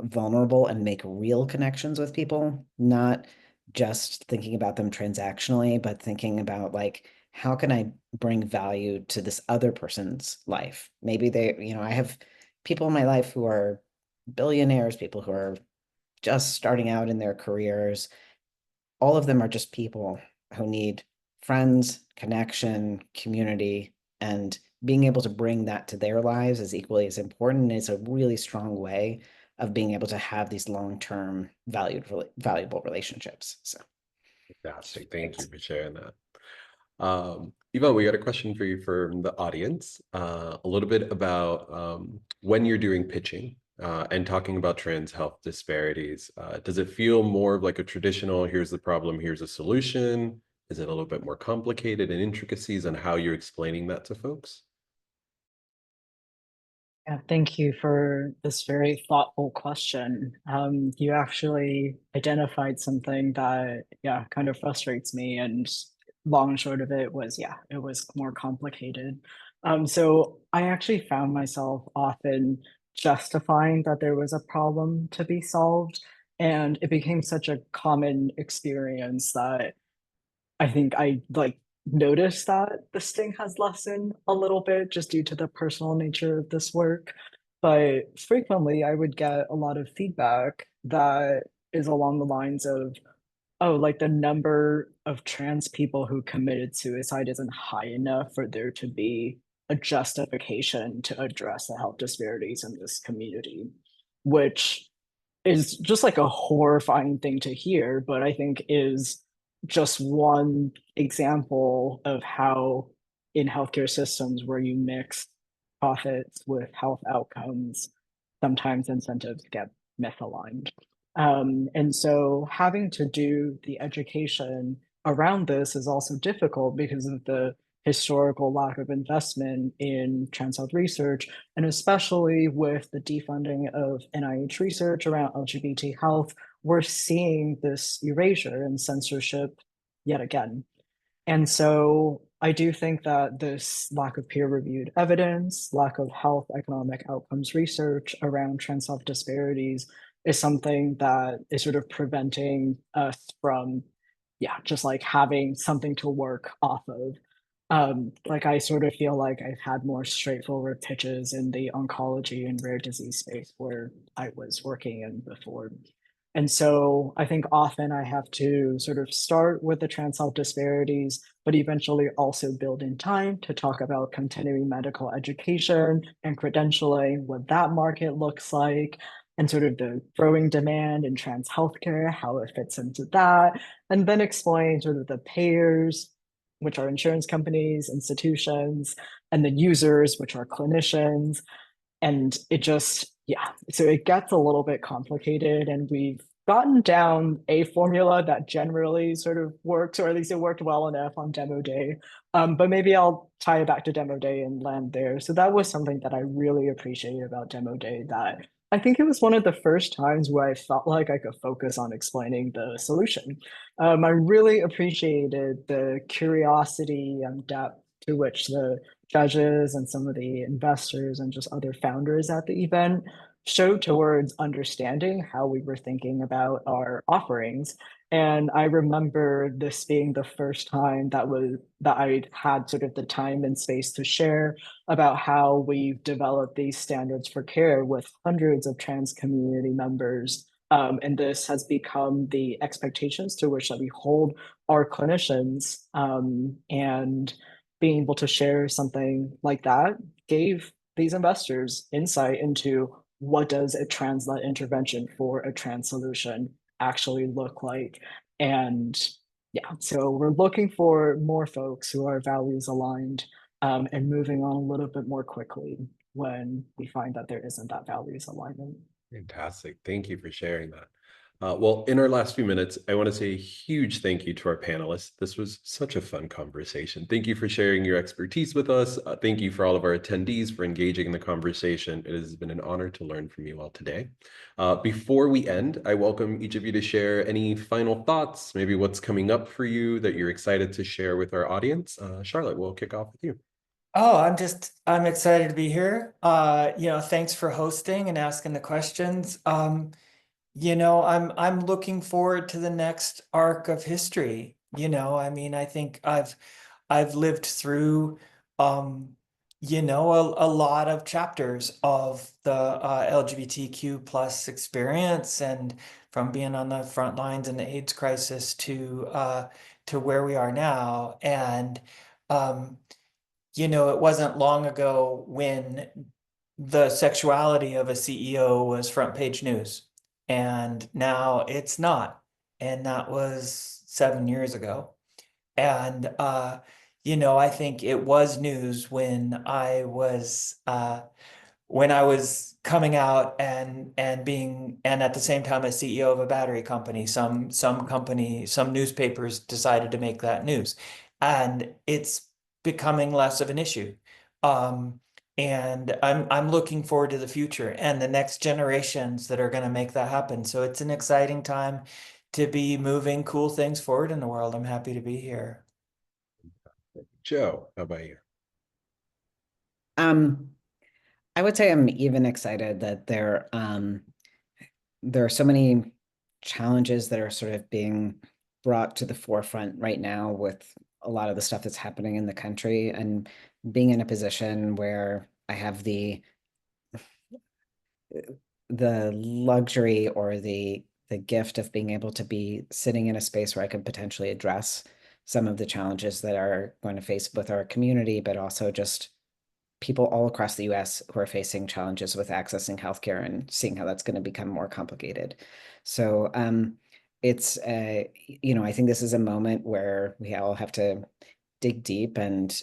vulnerable and make real connections with people, not just thinking about them transactionally, but thinking about like, how can I bring value to this other person's life? Maybe I have people in my life who are billionaires, people who are just starting out in their careers. All of them are just people who need friends, connection, community, and being able to bring that to their lives is equally as important. It's a really strong way of being able to have these long-term valuable relationships. So Fantastic. Thank you for sharing that. Yvonne, we got a question for you from the audience, a little bit about when you're doing pitching and talking about trans health disparities. Does it feel more of like a traditional, here's the problem, here's a solution? Is it a little bit more complicated and intricacies on how you're explaining that to folks? Yeah, thank you for this very thoughtful question. You actually identified something that, yeah, kind of frustrates me. And long and short of it was, yeah, it was more complicated. So I actually found myself often justifying that there was a problem to be solved. And it became such a common experience that I think I like noticed that the sting has lessened a little bit just due to the personal nature of this work. But frequently I would get a lot of feedback that is along the lines of, oh, like the number of trans people who committed suicide isn't high enough for there to be a justification to address the health disparities in this community, which is just like a horrifying thing to hear, but I think is just one example of how in healthcare systems where you mix profits with health outcomes, sometimes incentives get misaligned. And so having to do the education around this is also difficult because of the historical lack of investment in trans health research, and especially with the defunding of NIH research around LGBT health, we're seeing this erasure and censorship yet again. And so I do think that this lack of peer-reviewed evidence, lack of health economic outcomes research around trans health disparities is something that is sort of preventing us from, yeah, just like having something to work off of. Like I sort of feel like I've had more straightforward pitches in the oncology and rare disease space where I was working in before. And so I think often I have to sort of start with the trans health disparities, but eventually also build in time to talk about continuing medical education and credentialing, what that market looks like, and sort of the growing demand in trans healthcare, how it fits into that, and then explain sort of the payers, which are insurance companies, institutions, and the users, which are clinicians. And it just, yeah, so it gets a little bit complicated, and we've gotten down a formula that generally sort of works, or at least it worked well enough on demo day. But maybe I'll tie it back to demo day and land there. So that was something that I really appreciated about demo day, that I think it was one of the first times where I felt like I could focus on explaining the solution. I really appreciated the curiosity and depth to which the judges and some of the investors and just other founders at the event showed towards understanding how we were thinking about our offerings. And I remember this being the first time that I had sort of the time and space to share about how we've developed these standards for care with hundreds of trans community members. And this has become the expectations to which that we hold our clinicians. And being able to share something like that gave these investors insight into what does a trans-led intervention for a trans solution actually look like. And yeah, so we're looking for more folks who are values aligned, and moving on a little bit more quickly when we find that there isn't that values alignment. Fantastic. Thank you for sharing that. Well, in our last few minutes, I want to say a huge thank you to our panelists. This was such a fun conversation. Thank you for sharing your expertise with us. Thank you for all of our attendees for engaging in the conversation. It has been an honor to learn from you all today. Before we end, I welcome each of you to share any final thoughts, maybe what's coming up for you that you're excited to share with our audience. Charlotte, we'll kick off with you. Oh, I'm excited to be here. Thanks for hosting and asking the questions. I'm looking forward to the next arc of history. I think I've lived through, a lot of chapters of the LGBTQ plus experience, and from being on the front lines in the AIDS crisis to where we are now. And it wasn't long ago when the sexuality of a CEO was front page news, and now it's not. And that was 7 years ago. And, I think it was news when I was coming out and being, and at the same time a CEO of a battery company. Some newspapers decided to make that news, and it's becoming less of an issue. And I'm looking forward to the future and the next generations that are going to make that happen. So it's an exciting time to be moving cool things forward in the world. I'm happy to be here. Joe, how about you? I would say I'm even excited that there are so many challenges that are sort of being brought to the forefront right now with a lot of the stuff that's happening in the country, and being in a position where I have the luxury or the gift of being able to be sitting in a space where I can potentially address some of the challenges that are going to face with our community, but also just people all across the US who are facing challenges with accessing healthcare and seeing how that's going to become more complicated. So it's I think this is a moment where we all have to dig deep, and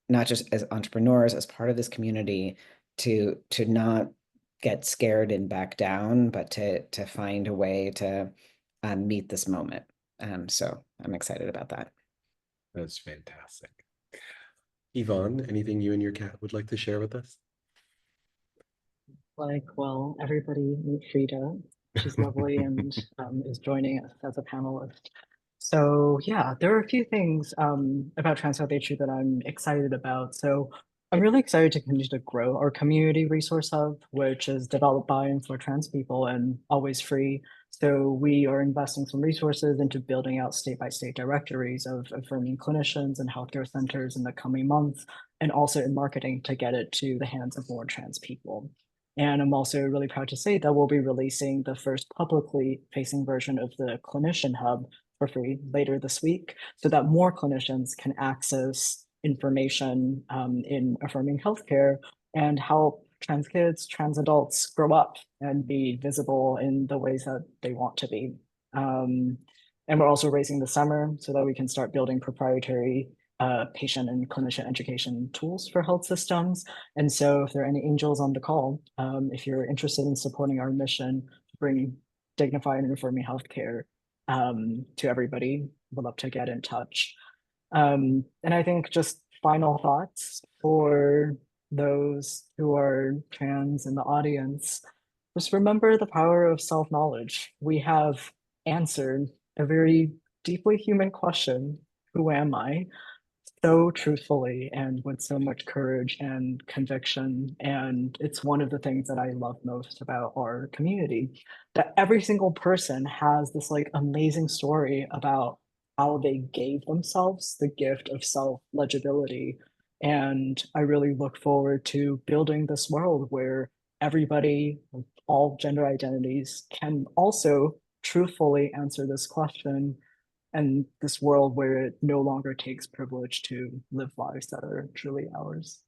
not just as entrepreneurs, as part of this community, to not get scared and back down, but to find a way to meet this moment. So I'm excited about that. That's fantastic. Yvonne, anything you and your cat would like to share with us? Well, everybody meet Frida. She's lovely and is joining us as a panelist. So yeah, there are a few things about Trans South HU that I'm excited about. So I'm really excited to continue to grow our community resource hub, which is developed by and for trans people and always free. So we are investing some resources into building out state-by-state directories of affirming clinicians and healthcare centers in the coming months, and also in marketing to get it to the hands of more trans people. And I'm also really proud to say that we'll be releasing the first publicly facing version of the Clinician Hub for free later this week, so that more clinicians can access information in affirming healthcare and help trans kids, trans adults grow up and be visible in the ways that they want to be. And we're also raising the summer so that we can start building proprietary patient and clinician education tools for health systems. And so if there are any angels on the call, if you're interested in supporting our mission to bring dignified and affirming healthcare to everybody, we'd love to get in touch. And I think just final thoughts for those who are trans in the audience, just remember the power of self-knowledge. We have answered a very deeply human question, who am I? So truthfully and with so much courage and conviction. And it's one of the things that I love most about our community, that every single person has this like amazing story about how they gave themselves the gift of self-legibility. And I really look forward to building this world where everybody, of all gender identities, can also truthfully answer this question, and this world where it no longer takes privilege to live lives that are truly ours.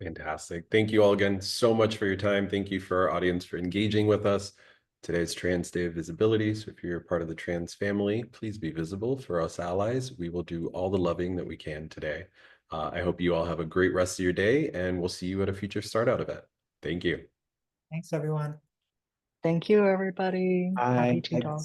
Fantastic. Thank you all again so much for your time. Thank you for our audience for engaging with us. Today's Trans Day of Visibility. So if you're part of the trans family, please be visible. For us allies, we will do all the loving that we can today. I hope you all have a great rest of your day, and we'll see you at a future Start Out event. Thank you. Thanks, everyone. Thank you, everybody. Bye. Happy to talk.